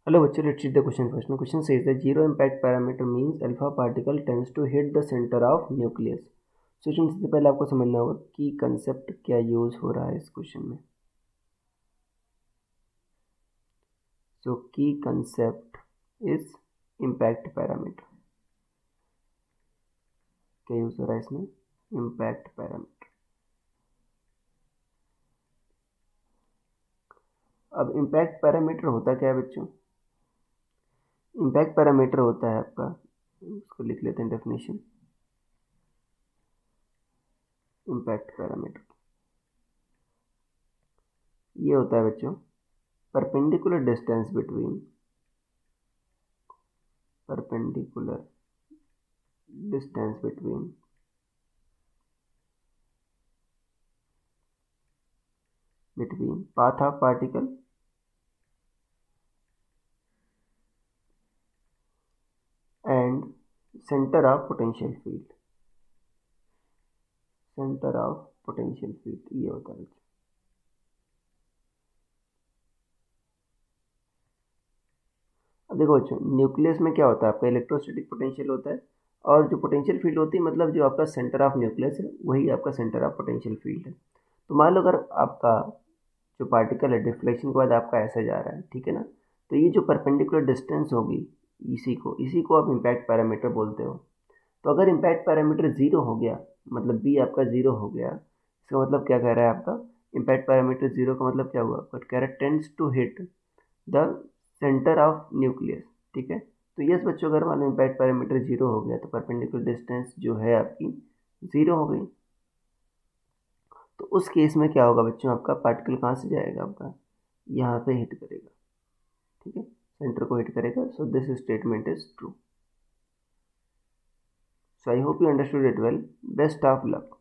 Hello, bachcho, let's read the question first. Now, question says that zero impact parameter means alpha particle tends to hit the center of nucleus. So, सबसे पहले आपको समझना होगा कि concept क्या use हो रहा है इस क्वेश्चन में. So, key concept is impact parameter. क्या यूज हो रहा है इसमें? Impact parameter. अब इम्पैक्ट पैरामीटर होता क्या है बच्चों? इम्पैक्ट पैरामीटर होता है आपका, इसको लिख लेते हैं डेफिनेशन. इम्पैक्ट पैरामीटर ये होता है बच्चों, perpendicular distance between path of particle and center of potential field. ये होता है. अब देखो बच्चों, न्यूक्लियस में क्या होता है, आपका इलेक्ट्रोस्टैटिक पोटेंशियल होता है, और जो पोटेंशियल फील्ड होती है मतलब जो आपका सेंटर ऑफ न्यूक्लियस है वही आपका सेंटर ऑफ पोटेंशियल फील्ड है. तो मान लो अगर आपका जो पार्टिकल है डिफ्लेक्शन के बाद आपका ऐसा जा रहा है, ठीक है ना, तो ये जो परपेंडिकुलर डिस्टेंस होगी इसी को आप इम्पैक्ट पैरामीटर बोलते हो. तो अगर इम्पैक्ट पैरामीटर जीरो हो गया, मतलब बी आपका जीरो हो गया, इसका मतलब क्या कह रहा है आपका, इम्पैक्ट पैरामीटर जीरो का मतलब क्या हुआ, बट कह रहा है tends to hit the centre of nucleus. ठीक है, तो यस बच्चों, अगर मान लो इम्पैक्ट पैरामीटर जीरो हो गया तो परपेंडिकुलर डिस्टेंस जो है आपकी जीरो हो गई. तो उस केस में क्या होगा बच्चों, आपका पार्टिकल कहाँ से जाएगा, आपका यहाँ पे हिट करेगा. ठीक है, सेंटर को हिट करेगा. So this statement is true. So I hope you understood it well. Best of luck.